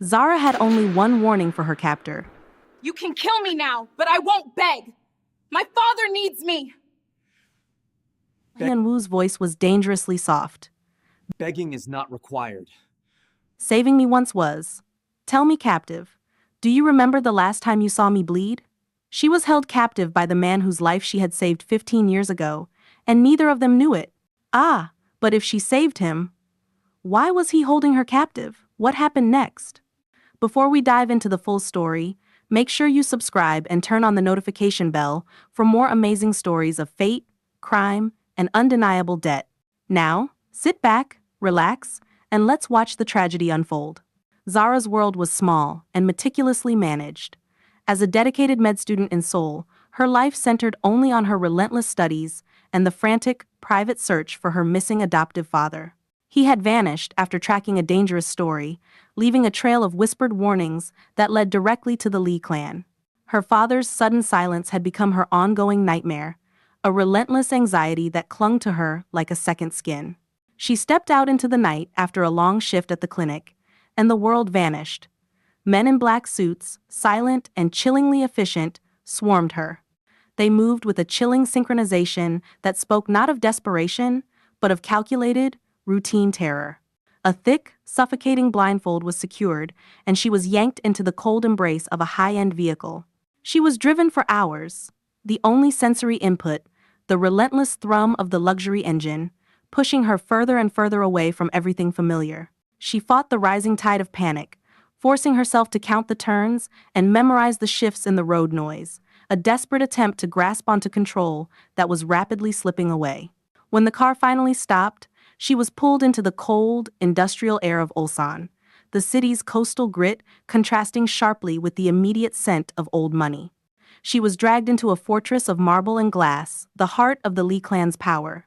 Zara had only one warning for her captor. You can kill me now, but I won't beg. My father needs me. Hyunwoo's voice was dangerously soft. Begging is not required. Saving me once was. Tell me, captive, do you remember the last time you saw me bleed? She was held captive by the man whose life she had saved 15 years ago, and neither of them knew it. Ah, but if she saved him, why was he holding her captive? What happened next? Before we dive into the full story, make sure you subscribe and turn on the notification bell for more amazing stories of fate, crime, and undeniable debt. Now, sit back, relax, and let's watch the tragedy unfold. Zara's world was small and meticulously managed. As a dedicated med student in Seoul, her life centered only on her relentless studies and the frantic, private search for her missing adoptive father. He had vanished after tracking a dangerous story, leaving a trail of whispered warnings that led directly to the Lee clan. Her father's sudden silence had become her ongoing nightmare, a relentless anxiety that clung to her like a second skin. She stepped out into the night after a long shift at the clinic, and the world vanished. Men in black suits, silent and chillingly efficient, swarmed her. They moved with a chilling synchronization that spoke not of desperation, but of calculated, routine terror. A thick, suffocating blindfold was secured, and she was yanked into the cold embrace of a high-end vehicle. She was driven for hours. The only sensory input, the relentless thrum of the luxury engine, pushing her further and further away from everything familiar. She fought the rising tide of panic, forcing herself to count the turns and memorize the shifts in the road noise, a desperate attempt to grasp onto control that was rapidly slipping away. When the car finally stopped, she was pulled into the cold, industrial air of Ulsan, the city's coastal grit contrasting sharply with the immediate scent of old money. She was dragged into a fortress of marble and glass, the heart of the Lee clan's power.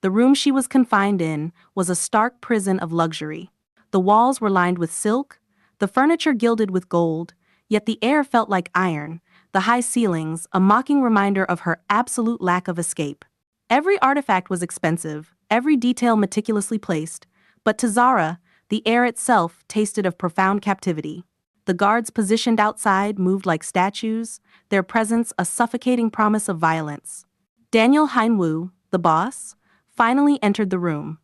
The room she was confined in was a stark prison of luxury. The walls were lined with silk, the furniture gilded with gold, yet the air felt like iron, the high ceilings a mocking reminder of her absolute lack of escape. Every artifact was expensive, every detail meticulously placed, but to Zara, the air itself tasted of profound captivity. The guards positioned outside moved like statues, their presence a suffocating promise of violence. Daniel Hyunwoo, the boss, finally entered the room.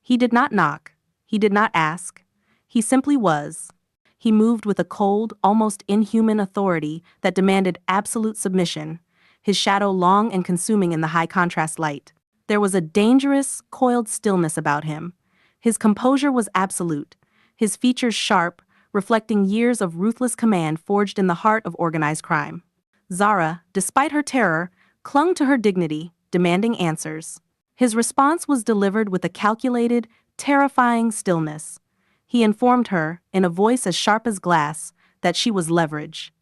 He did not knock, he did not ask, he simply was. He moved with a cold, almost inhuman authority that demanded absolute submission, his shadow long and consuming in the high-contrast light. There was a dangerous, coiled stillness about him. His composure was absolute, his features sharp, reflecting years of ruthless command forged in the heart of organized crime. Zara, despite her terror, clung to her dignity, demanding answers. His response was delivered with a calculated, terrifying stillness. He informed her, in a voice as sharp as glass, that she was leverage.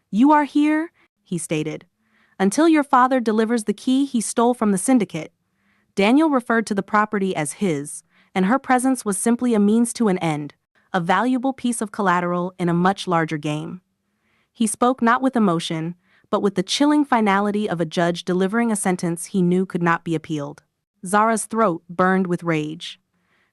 "You are here," he stated, "until your father delivers the key he stole from the syndicate." Daniel referred to the property as his, and her presence was simply a means to an end, a valuable piece of collateral in a much larger game. He spoke not with emotion, but with the chilling finality of a judge delivering a sentence he knew could not be appealed. Zara's throat burned with rage.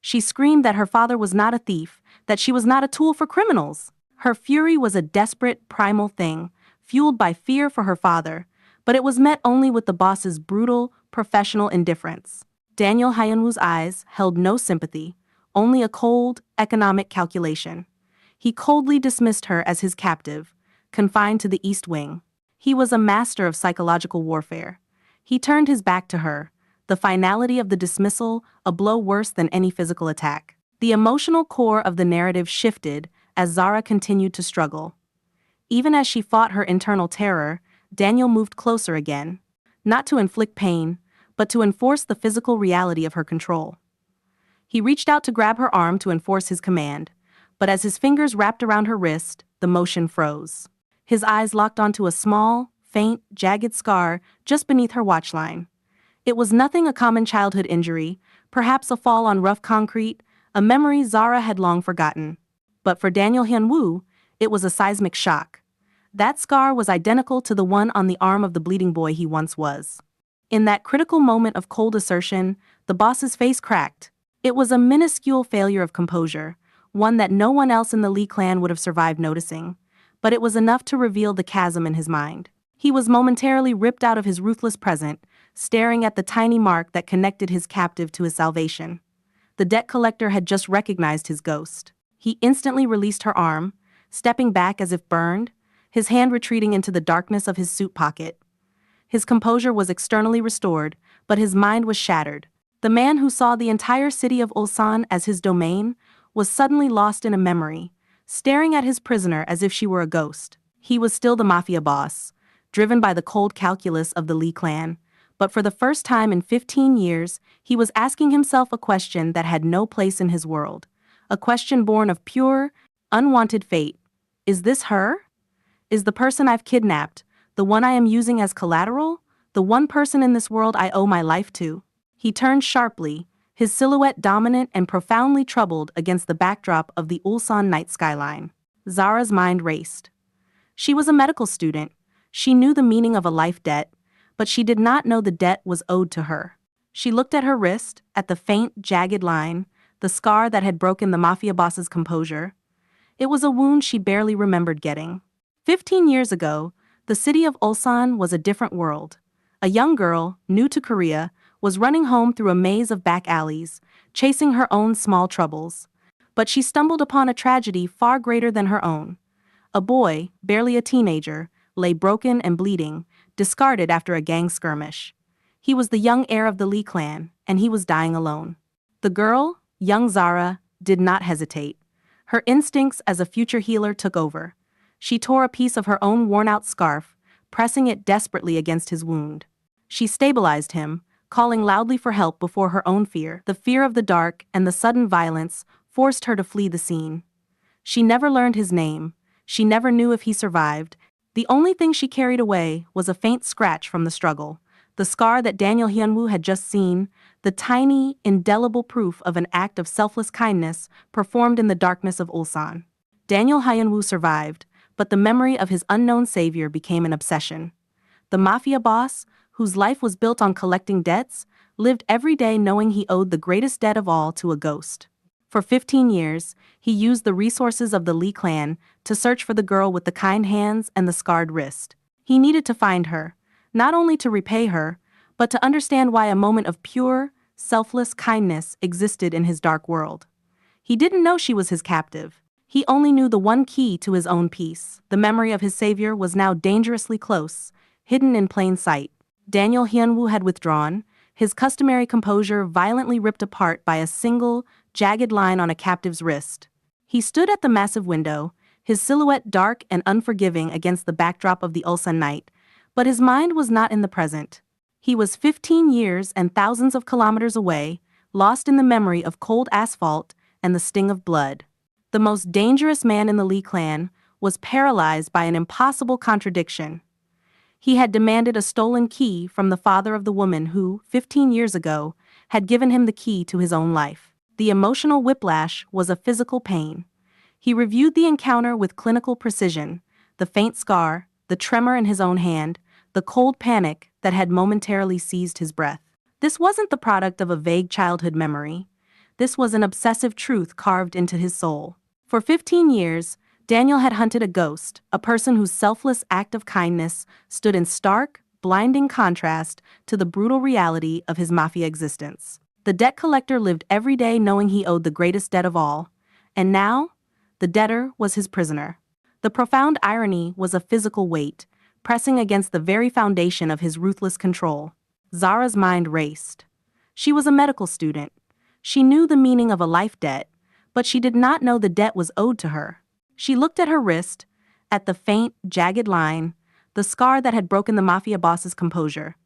She screamed that her father was not a thief, that she was not a tool for criminals. Her fury was a desperate, primal thing, fueled by fear for her father, but it was met only with the boss's brutal, professional indifference. Daniel Hyunwoo's eyes held no sympathy, only a cold, economic calculation. He coldly dismissed her as his captive, confined to the East Wing. He was a master of psychological warfare. He turned his back to her, the finality of the dismissal a blow worse than any physical attack. The emotional core of the narrative shifted as Zara continued to struggle. Even as she fought her internal terror, Daniel moved closer again, not to inflict pain, but to enforce the physical reality of her control. He reached out to grab her arm to enforce his command, but as his fingers wrapped around her wrist, the motion froze. His eyes locked onto a small, faint, jagged scar just beneath her watchline. It was nothing a common childhood injury, perhaps a fall on rough concrete, a memory Zara had long forgotten. But for Daniel Hyunwoo, it was a seismic shock. That scar was identical to the one on the arm of the bleeding boy he once was. In that critical moment of cold assertion, the boss's face cracked. It was a minuscule failure of composure, one that no one else in the Lee clan would have survived noticing, but it was enough to reveal the chasm in his mind. He was momentarily ripped out of his ruthless present, staring at the tiny mark that connected his captive to his salvation. The debt collector had just recognized his ghost. He instantly released her arm, stepping back as if burned, his hand retreating into the darkness of his suit pocket. His composure was externally restored, but his mind was shattered. The man who saw the entire city of Ulsan as his domain was suddenly lost in a memory, staring at his prisoner as if she were a ghost. He was still the mafia boss, driven by the cold calculus of the Lee clan, but for the first time in 15 years, he was asking himself a question that had no place in his world. A question born of pure, unwanted fate. Is this her? Is the person I've kidnapped, the one I am using as collateral, the one person in this world I owe my life to? He turned sharply, his silhouette dominant and profoundly troubled against the backdrop of the Ulsan night skyline. Zara's mind raced. She was a medical student. She knew the meaning of a life debt, but she did not know the debt was owed to her. She looked at her wrist, at the faint, jagged line, the scar that had broken the mafia boss's composure. It was a wound she barely remembered getting. 15 years ago, the city of Ulsan was a different world. A young girl, new to Korea, was running home through a maze of back alleys, chasing her own small troubles. But she stumbled upon a tragedy far greater than her own. A boy, barely a teenager, lay broken and bleeding, discarded after a gang skirmish. He was the young heir of the Lee clan, and he was dying alone. The girl, young Zara, did not hesitate. Her instincts as a future healer took over. She tore a piece of her own worn-out scarf, pressing it desperately against his wound. She stabilized him, calling loudly for help before her own fear. The fear of the dark and the sudden violence forced her to flee the scene. She never learned his name. She never knew if he survived. The only thing she carried away was a faint scratch from the struggle, the scar that Daniel Hyunwoo had just seen, the tiny, indelible proof of an act of selfless kindness performed in the darkness of Ulsan. Daniel Hyunwoo survived, but the memory of his unknown savior became an obsession. The mafia boss, whose life was built on collecting debts, lived every day knowing he owed the greatest debt of all to a ghost. For 15 years, he used the resources of the Lee clan to search for the girl with the kind hands and the scarred wrist. He needed to find her, not only to repay her, but to understand why a moment of pure, selfless kindness existed in his dark world. He didn't know she was his captive. He only knew the one key to his own peace. The memory of his savior was now dangerously close, hidden in plain sight. Daniel Hyunwoo had withdrawn, his customary composure violently ripped apart by a single, jagged line on a captive's wrist. He stood at the massive window, his silhouette dark and unforgiving against the backdrop of the Ulsan night, but his mind was not in the present. He was 15 years and thousands of kilometers away, lost in the memory of cold asphalt and the sting of blood. The most dangerous man in the Lee clan was paralyzed by an impossible contradiction. He had demanded a stolen key from the father of the woman who, 15 years ago, had given him the key to his own life. The emotional whiplash was a physical pain. He reviewed the encounter with clinical precision, the faint scar, the tremor in his own hand, the cold panic that had momentarily seized his breath. This wasn't the product of a vague childhood memory. This was an obsessive truth carved into his soul. For 15 years, Daniel had hunted a ghost, a person whose selfless act of kindness stood in stark, blinding contrast to the brutal reality of his mafia existence. The debt collector lived every day knowing he owed the greatest debt of all, and now, the debtor was his prisoner. The profound irony was a physical weight, pressing against the very foundation of his ruthless control. Zara's mind raced. She was a medical student. She knew the meaning of a life debt, but she did not know the debt was owed to her. She looked at her wrist, at the faint, jagged line, the scar that had broken the mafia boss's composure.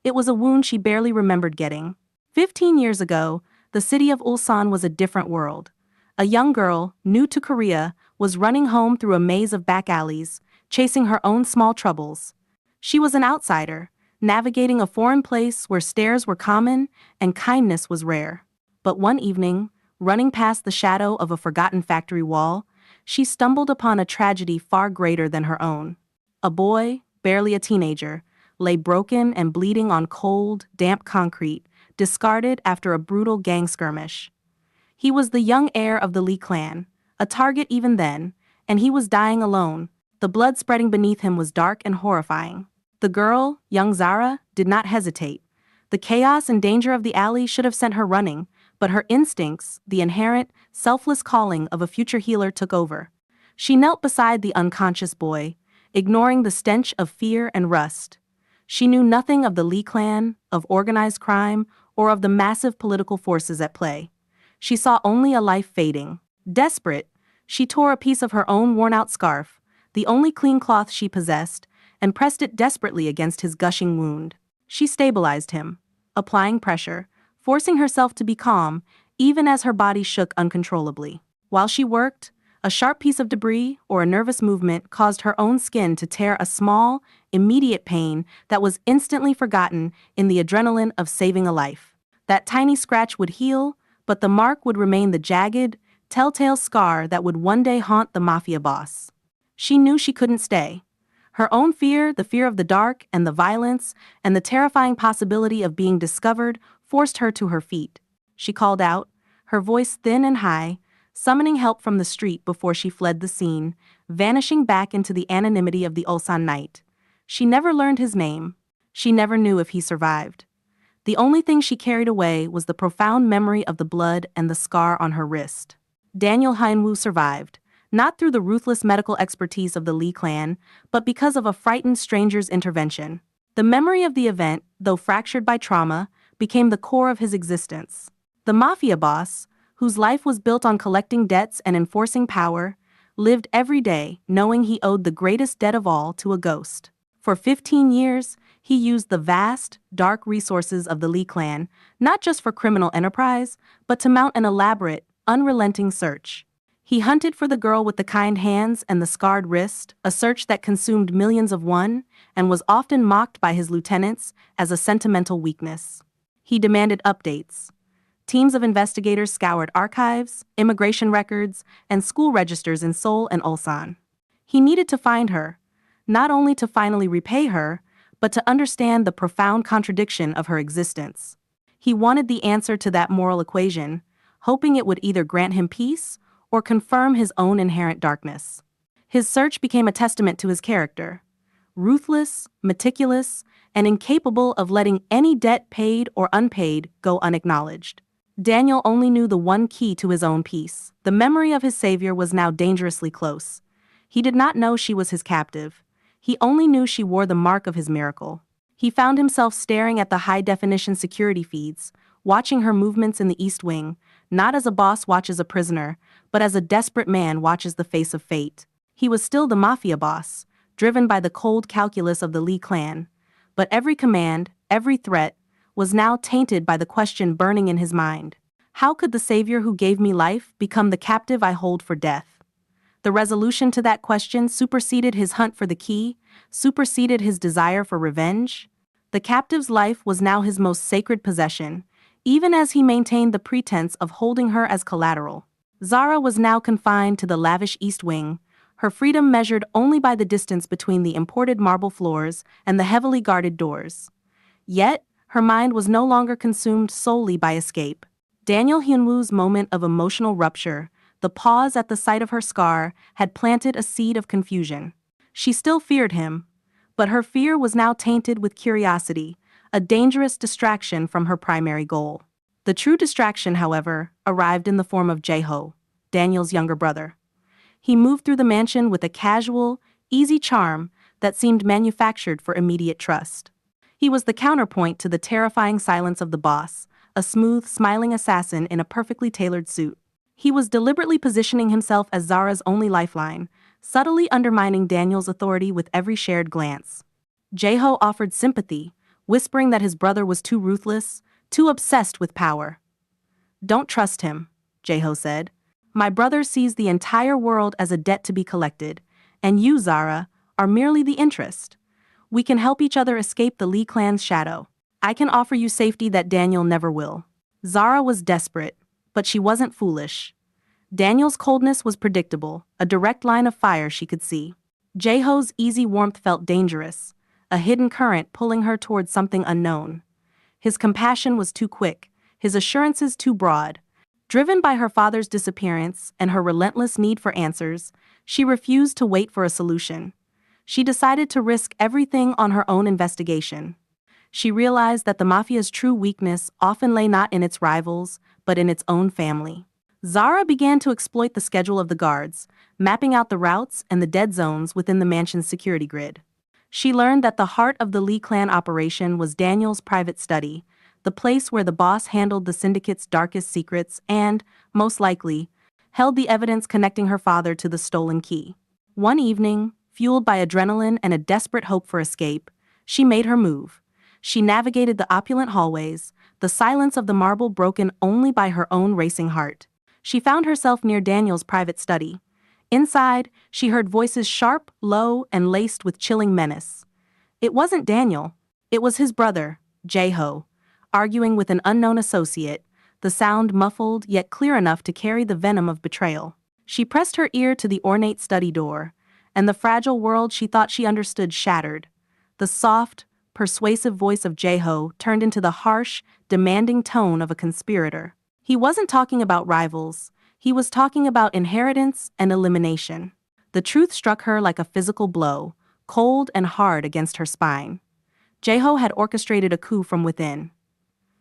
It was a wound she barely remembered getting. 15 years ago, the city of Ulsan was a different world. A young girl, new to Korea, was running home through a maze of back alleys, chasing her own small troubles. She was an outsider, navigating a foreign place where stares were common and kindness was rare. But one evening, running past the shadow of a forgotten factory wall, she stumbled upon a tragedy far greater than her own. A boy, barely a teenager, lay broken and bleeding on cold, damp concrete, discarded after a brutal gang skirmish. He was the young heir of the Lee clan, a target even then, and he was dying alone. The blood spreading beneath him was dark and horrifying. The girl, young Zara, did not hesitate. The chaos and danger of the alley should have sent her running, but her instincts, the inherent, selfless calling of a future healer took over. She knelt beside the unconscious boy, ignoring the stench of fear and rust. She knew nothing of the Lee clan, of organized crime, or of the massive political forces at play. She saw only a life fading. Desperate, she tore a piece of her own worn-out scarf, the only clean cloth she possessed, and pressed it desperately against his gushing wound. She stabilized him, applying pressure, forcing herself to be calm, even as her body shook uncontrollably. While she worked, a sharp piece of debris or a nervous movement caused her own skin to tear a small, immediate pain that was instantly forgotten in the adrenaline of saving a life. That tiny scratch would heal, but the mark would remain the jagged, telltale scar that would one day haunt the Mafia Boss. She knew she couldn't stay. Her own fear, the fear of the dark and the violence, and the terrifying possibility of being discovered forced her to her feet. She called out, her voice thin and high, summoning help from the street before she fled the scene, vanishing back into the anonymity of the Ulsan night. She never learned his name. She never knew if he survived. The only thing she carried away was the profound memory of the blood and the scar on her wrist. Daniel Hyunwoo survived, not through the ruthless medical expertise of the Lee clan, but because of a frightened stranger's intervention. The memory of the event, though fractured by trauma, became the core of his existence. The Mafia Boss, whose life was built on collecting debts and enforcing power, lived every day knowing he owed the greatest debt of all to a ghost. For 15 years, he used the vast, dark resources of the Lee clan, not just for criminal enterprise, but to mount an elaborate, unrelenting search. He hunted for the girl with the kind hands and the scarred wrist, a search that consumed millions of won, and was often mocked by his lieutenants as a sentimental weakness. He demanded updates. Teams of investigators scoured archives, immigration records, and school registers in Seoul and Ulsan. He needed to find her, not only to finally repay her, but to understand the profound contradiction of her existence. He wanted the answer to that moral equation, hoping it would either grant him peace or confirm his own inherent darkness. His search became a testament to his character. Ruthless, meticulous, and incapable of letting any debt paid or unpaid go unacknowledged. Daniel only knew the one key to his own peace. The memory of his savior was now dangerously close. He did not know she was his captive. He only knew she wore the mark of his miracle. He found himself staring at the high-definition security feeds, watching her movements in the East Wing, not as a boss watches a prisoner, but as a desperate man watches the face of fate. He was still the Mafia Boss, driven by the cold calculus of the Lee clan. But every command, every threat, was now tainted by the question burning in his mind. How could the savior who gave me life become the captive I hold for death? The resolution to that question superseded his hunt for the key, superseded his desire for revenge. The captive's life was now his most sacred possession, even as he maintained the pretense of holding her as collateral. Zara was now confined to the lavish East Wing, her freedom measured only by the distance between the imported marble floors and the heavily guarded doors. Yet, her mind was no longer consumed solely by escape. Daniel Hyunwoo's moment of emotional rupture, the pause at the sight of her scar, had planted a seed of confusion. She still feared him, but her fear was now tainted with curiosity, a dangerous distraction from her primary goal. The true distraction, however, arrived in the form of Jae-Ho, Daniel's younger brother. He moved through the mansion with a casual, easy charm that seemed manufactured for immediate trust. He was the counterpoint to the terrifying silence of the boss, a smooth, smiling assassin in a perfectly tailored suit. He was deliberately positioning himself as Zara's only lifeline, subtly undermining Daniel's authority with every shared glance. Jae-Ho offered sympathy, whispering that his brother was too ruthless, too obsessed with power. "Don't trust him," Jae-Ho said. "My brother sees the entire world as a debt to be collected, and you, Zara, are merely the interest. We can help each other escape the Lee clan's shadow. I can offer you safety that Daniel never will." Zara was desperate, but she wasn't foolish. Daniel's coldness was predictable, a direct line of fire she could see. Jae-Ho's easy warmth felt dangerous, a hidden current pulling her towards something unknown. His compassion was too quick, his assurances too broad. Driven by her father's disappearance and her relentless need for answers, she refused to wait for a solution. She decided to risk everything on her own investigation. She realized that the mafia's true weakness often lay not in its rivals, but in its own family. Zara began to exploit the schedule of the guards, mapping out the routes and the dead zones within the mansion's security grid. She learned that the heart of the Lee clan operation was Daniel's private study, the place where the boss handled the syndicate's darkest secrets and, most likely, held the evidence connecting her father to the stolen key. One evening, fueled by adrenaline and a desperate hope for escape, she made her move. She navigated the opulent hallways, the silence of the marble broken only by her own racing heart. She found herself near Daniel's private study. Inside, she heard voices sharp, low, and laced with chilling menace. It wasn't Daniel. It was his brother, Jae-Ho, arguing with an unknown associate, the sound muffled yet clear enough to carry the venom of betrayal. She pressed her ear to the ornate study door, and the fragile world she thought she understood shattered. The soft, persuasive voice of Jae-Ho turned into the harsh, demanding tone of a conspirator. He wasn't talking about rivals. He was talking about inheritance and elimination. The truth struck her like a physical blow, cold and hard against her spine. Jae-Ho had orchestrated a coup from within.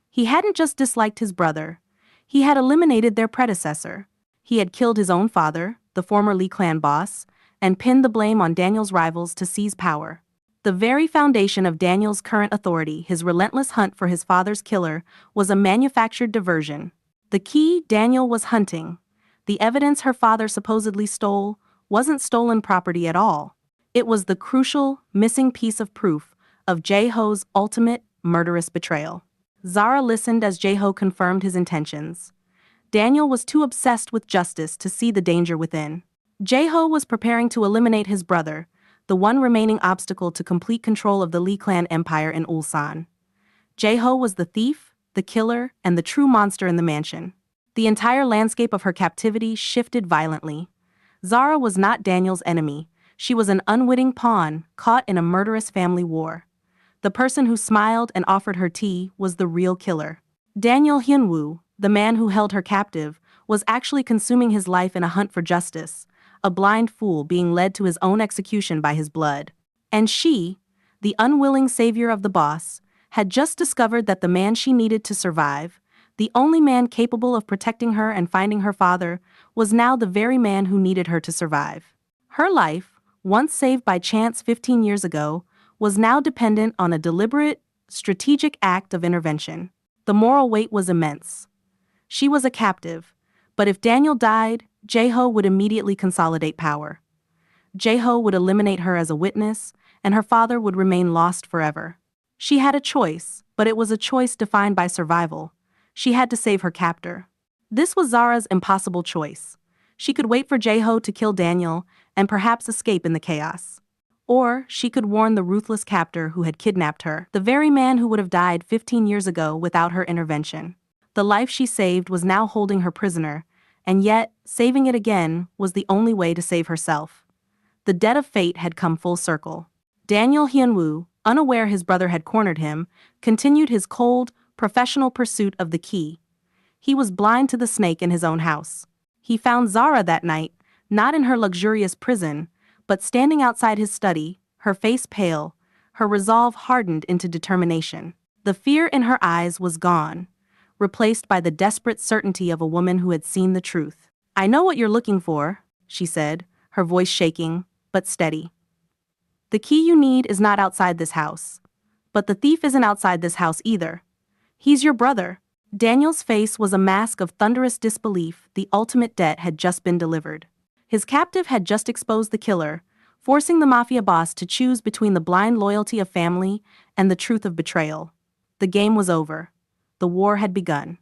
He hadn't just disliked his brother. He had eliminated their predecessor. He had killed his own father, the former Lee clan boss, and pinned the blame on Daniel's rivals to seize power. The very foundation of Daniel's current authority, his relentless hunt for his father's killer, was a manufactured diversion. The key Daniel was hunting, the evidence her father supposedly stole, wasn't stolen property at all. It was the crucial, missing piece of proof of Jae-Ho's ultimate, murderous betrayal. Zara listened as Jae-Ho confirmed his intentions. Daniel was too obsessed with justice to see the danger within. Jae-Ho was preparing to eliminate his brother, the one remaining obstacle to complete control of the Lee clan empire in Ulsan. Jae-Ho was the thief, the killer, and the true monster in the mansion. The entire landscape of her captivity shifted violently. Zara was not Daniel's enemy. She was an unwitting pawn caught in a murderous family war. The person who smiled and offered her tea was the real killer. Daniel Hyunwoo, the man who held her captive, was actually consuming his life in a hunt for justice, a blind fool being led to his own execution by his blood. And she, the unwilling savior of the boss, had just discovered that the man she needed to survive, the only man capable of protecting her and finding her father, was now the very man who needed her to survive. Her life, once saved by chance 15 years ago, was now dependent on a deliberate, strategic act of intervention. The moral weight was immense. She was a captive, but if Daniel died, Jae-Ho would immediately consolidate power. Jae-Ho would eliminate her as a witness, and her father would remain lost forever. She had a choice, but it was a choice defined by survival. She had to save her captor. This was Zara's impossible choice. She could wait for Jae-Ho to kill Daniel and perhaps escape in the chaos. Or she could warn the ruthless captor who had kidnapped her, the very man who would have died 15 years ago without her intervention. The life she saved was now holding her prisoner, and yet, saving it again was the only way to save herself. The debt of fate had come full circle. Daniel Hyunwoo, unaware his brother had cornered him, continued his cold, professional pursuit of the key. He was blind to the snake in his own house. He found Zara that night, not in her luxurious prison, but standing outside his study, her face pale, her resolve hardened into determination. The fear in her eyes was gone, replaced by the desperate certainty of a woman who had seen the truth. "I know what you're looking for," she said, her voice shaking, but steady. "The key you need is not outside this house. But the thief isn't outside this house either. He's your brother." Daniel's face was a mask of thunderous disbelief. The ultimate debt had just been delivered. His captive had just exposed the killer, forcing the Mafia boss to choose between the blind loyalty of family and the truth of betrayal. The game was over. The war had begun.